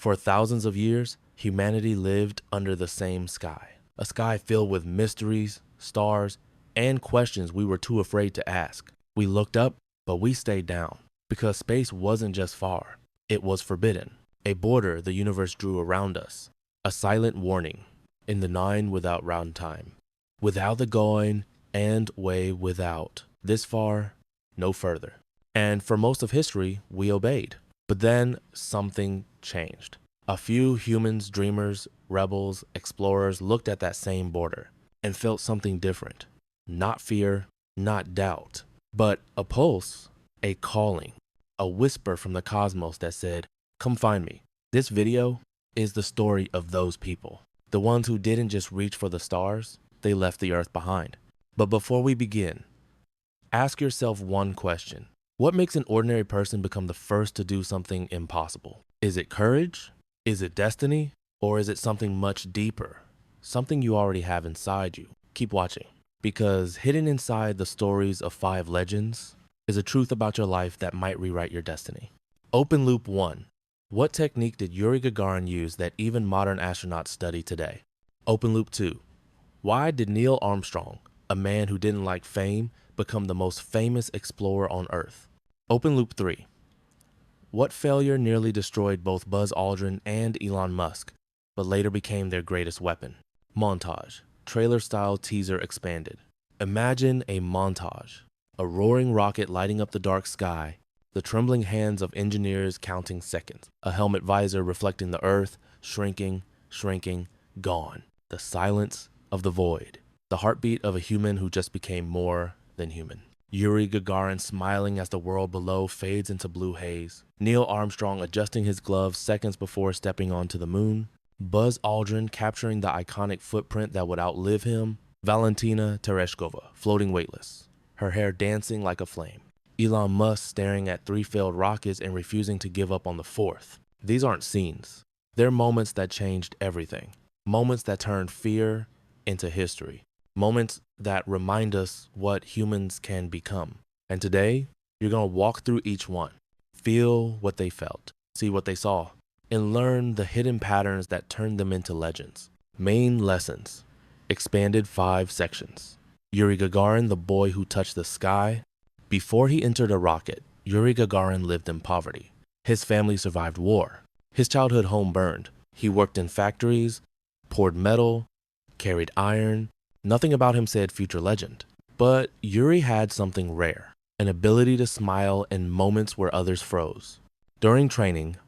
For thousands of years, humanity lived under the same sky. A sky filled with mysteries, stars, and questions we were too afraid to ask. We looked up, but we stayed down. Because space wasn't just far, it was forbidden. A border the universe drew around us. A silent warning in the nine without round time. Without the going and way without. This far, no further. And for most of history, we obeyed. But then something changed. A few humans, dreamers, rebels, explorers looked at that same border and felt something different. Not fear, not doubt, but a pulse, a calling, a whisper from the cosmos that said, "Come find me." This video is the story of those people. The ones who didn't just reach for the stars, they left the earth behind. But before we begin, ask yourself one question. What makes an ordinary person become the first to do something impossible? Is it courage? Is it destiny? Or is it something much deeper? Something you already have inside you? Keep watching. Because hidden inside the stories of 5 legends is a truth about your life that might rewrite your destiny. Open Loop 1. What technique did Yuri Gagarin use that even modern astronauts study today? Open Loop 2. Why did Neil Armstrong, a man who didn't like fame, become the most famous explorer on Earth? Open Loop 3. What failure nearly destroyed both Buzz Aldrin and Elon Musk, but later became their greatest weapon? Montage. Trailer-style teaser expanded. Imagine a montage. A roaring rocket lighting up the dark sky, the trembling hands of engineers counting seconds, a helmet visor reflecting the Earth, shrinking, gone. The silence of the void. The heartbeat of a human who just became more than human. Yuri Gagarin smiling as the world below fades into blue haze. Neil Armstrong adjusting his gloves seconds before stepping onto the moon. Buzz Aldrin capturing the iconic footprint that would outlive him. Valentina Tereshkova floating weightless, her hair dancing like a flame. Elon Musk staring at 3 failed rockets and refusing to give up on the 4th. These aren't scenes. They're moments that changed everything. Moments that turned fear into history. Moments that remind us what humans can become. And today, you're going to walk through each one. Feel what they felt. See what they saw. And learn the hidden patterns that turned them into legends. Main lessons. Expanded 5 sections. Yuri Gagarin, the boy who touched the sky. Before he entered a rocket, Yuri Gagarin lived in poverty. His family survived war. His childhood home burned. He worked in factories, poured metal, carried iron. Nothing about him said future legend. But Yuri had something rare, an ability to smile in moments where others froze. During training,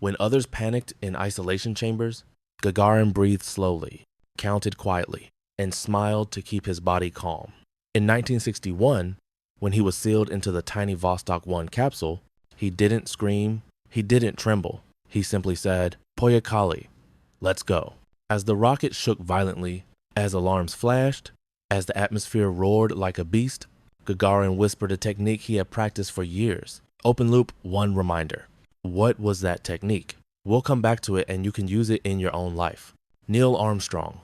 when others panicked in isolation chambers, Gagarin breathed slowly, counted quietly, and smiled to keep his body calm. In 1961, when he was sealed into the tiny Vostok 1 capsule, he didn't scream, he didn't tremble. He simply said, "Poyakali, let's go." As the rocket shook violently, as alarms flashed, as the atmosphere roared like a beast, Gagarin whispered a technique he had practiced for years. Open Loop 1 reminder. What was that technique? We'll come back to it and you can use it in your own life. Neil Armstrong,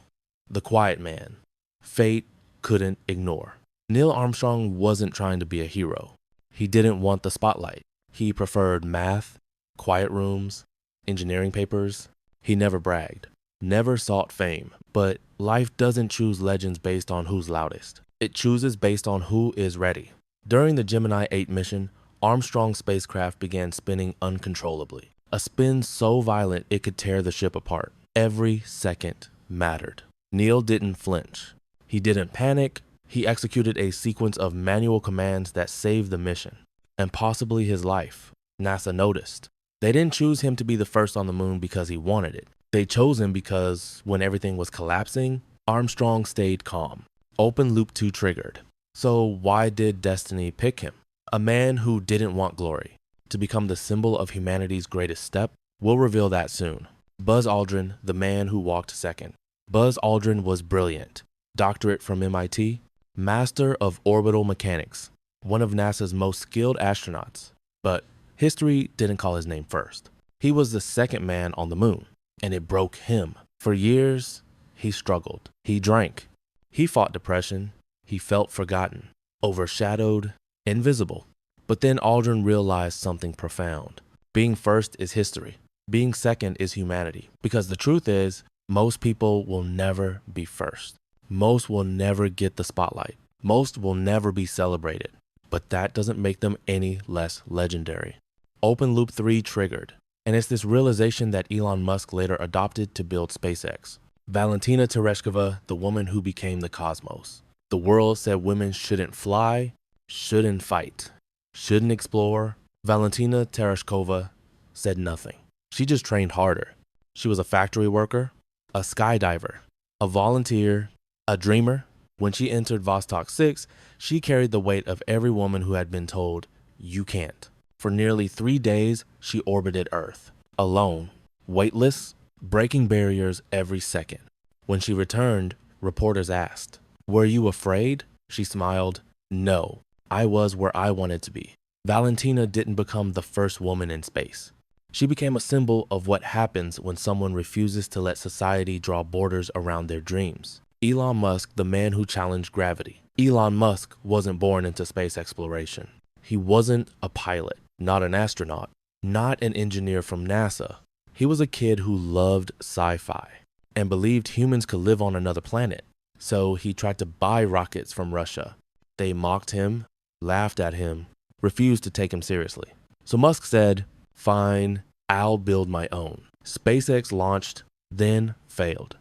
the quiet man. Fate couldn't ignore. Neil Armstrong wasn't trying to be a hero. He didn't want the spotlight. He preferred math, quiet rooms, engineering papers. He never bragged, never sought fame. But life doesn't choose legends based on who's loudest. It chooses based on who is ready. During the Gemini 8 mission, Armstrong's spacecraft began spinning uncontrollably. A spin so violent it could tear the ship apart. Every second mattered. Neil didn't flinch. He didn't panic. He executed a sequence of manual commands that saved the mission, and possibly his life. NASA noticed. They didn't choose him to be the first on the moon because he wanted it. They chose him because when everything was collapsing, Armstrong stayed calm. Open Loop 2 triggered. So why did destiny pick him? A man who didn't want glory, to become the symbol of humanity's greatest step? We'll reveal that soon. Buzz Aldrin, the man who walked second. Buzz Aldrin was brilliant. Doctorate from MIT, master of orbital mechanics, one of NASA's most skilled astronauts. But history didn't call his name first. He was the second man on the moon, and it broke him. For years, he struggled. He drank. He fought depression. He felt forgotten, overshadowed, invisible. But then Aldrin realized something profound. Being first is history. Being second is humanity. Because the truth is, most people will never be first. Most will never get the spotlight. Most will never be celebrated. But that doesn't make them any less legendary. Open Loop 3 triggered. And it's this realization that Elon Musk later adopted to build SpaceX. Valentina Tereshkova, the woman who became the cosmos. The world said women shouldn't fly, shouldn't fight, shouldn't explore. Valentina Tereshkova said nothing. She just trained harder. She was a factory worker, a skydiver, a volunteer, a dreamer. When she entered Vostok 6, she carried the weight of every woman who had been told, "You can't." For nearly 3 days, she orbited Earth, alone, weightless, breaking barriers every second. When she returned, reporters asked, "Were you afraid?" She smiled, "No, I was where I wanted to be." Valentina didn't become the first woman in space. She became a symbol of what happens when someone refuses to let society draw borders around their dreams. Elon Musk, the man who challenged gravity. Elon Musk wasn't born into space exploration. He wasn't a pilot, not an astronaut, not an engineer from NASA. He was a kid who loved sci-fi and believed humans could live on another planet. So he tried to buy rockets from Russia. They mocked him, laughed at him, refused to take him seriously. So Musk said, "Fine, I'll build my own." SpaceX launched, then failed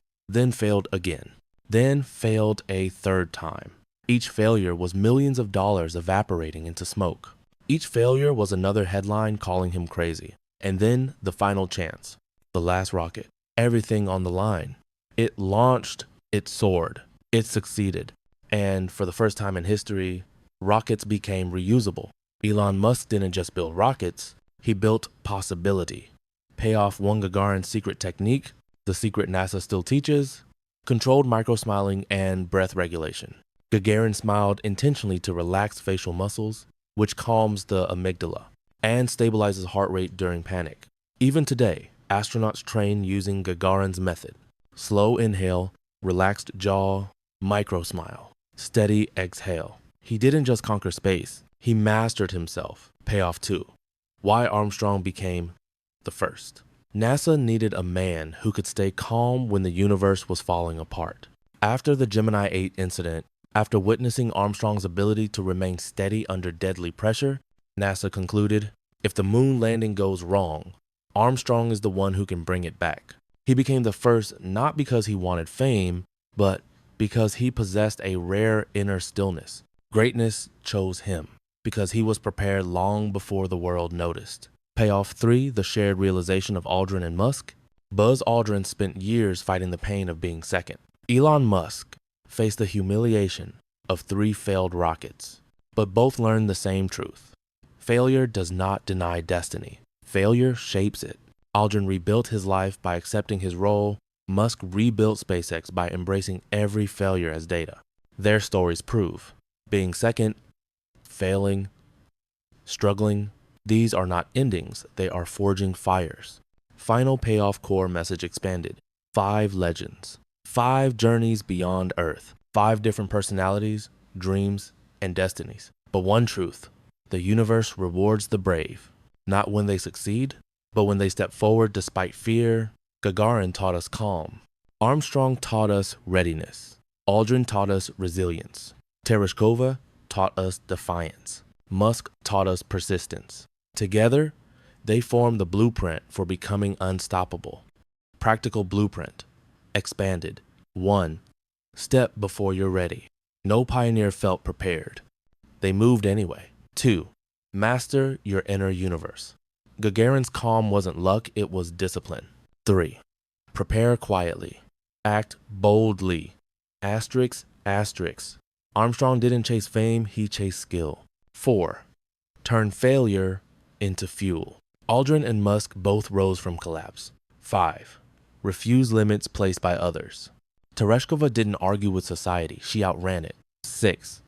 again, then failed a third time. Each failure was millions of dollars evaporating into smoke. Each failure was another headline calling him crazy. And then the final chance, the last rocket, everything on the line. It launched, it soared, it succeeded. And for the first time in history, rockets became reusable. Elon Musk didn't just build rockets, he built possibility. Pay off one Gagarin secret technique, the secret NASA still teaches, controlled microsmiling and breath regulation. Gagarin smiled intentionally to relax facial muscles, which calms the amygdala and stabilizes heart rate during panic. Even today, astronauts train using Gagarin's method. Slow inhale, relaxed jaw, microsmile, steady exhale. He didn't just conquer space, he mastered himself. Payoff 2. Why Armstrong became the first. NASA needed a man who could stay calm when the universe was falling apart. After the Gemini 8 incident, after witnessing Armstrong's ability to remain steady under deadly pressure, NASA concluded, if the moon landing goes wrong, Armstrong is the one who can bring it back. He became the first not because he wanted fame, but because he possessed a rare inner stillness. Greatness chose him because he was prepared long before the world noticed. Payoff 3, the shared realization of Aldrin and Musk. Buzz Aldrin spent years fighting the pain of being second. Elon Musk faced the humiliation of 3 failed rockets, but both learned the same truth. Failure does not deny destiny. Failure shapes it. Aldrin rebuilt his life by accepting his role. Musk rebuilt SpaceX by embracing every failure as data. Their stories prove being second, failing, struggling, these are not endings, they are forging fires. Final payoff core message expanded. 5 legends. 5 journeys beyond Earth. 5 different personalities, dreams, and destinies. But one truth, the universe rewards the brave. Not when they succeed, but when they step forward despite fear. Gagarin taught us calm. Armstrong taught us readiness. Aldrin taught us resilience. Tereshkova taught us defiance. Musk taught us persistence. Together, they form the blueprint for becoming unstoppable. Practical blueprint. Expanded. 1. Step before you're ready. No pioneer felt prepared. They moved anyway. 2. Master your inner universe. Gagarin's calm wasn't luck, it was discipline. 3. Prepare quietly. Act boldly. Asterisk, asterisk. Armstrong didn't chase fame, he chased skill. 4. Turn failure into fuel. Aldrin and Musk both rose from collapse. 5. Refuse limits placed by others. Tereshkova didn't argue with society, she outran it. 6.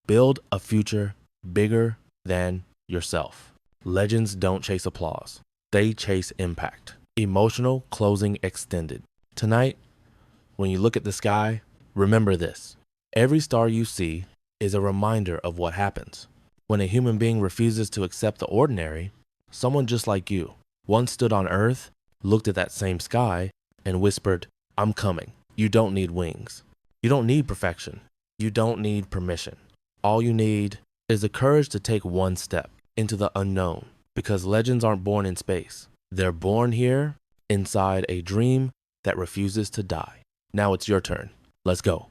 Build a future bigger than yourself. Legends don't chase applause, they chase impact. Emotional closing extended. Tonight, when you look at the sky, remember this. Every star you see is a reminder of what happens. When a human being refuses to accept the ordinary, someone just like you once stood on Earth looked at that same sky, and whispered, "I'm coming." You don't need wings. You don't need perfection. You don't need permission. All you need is the courage to take one step into the unknown, because legends aren't born in space. They're born here inside a dream that refuses to die. Now it's your turn. Let's go.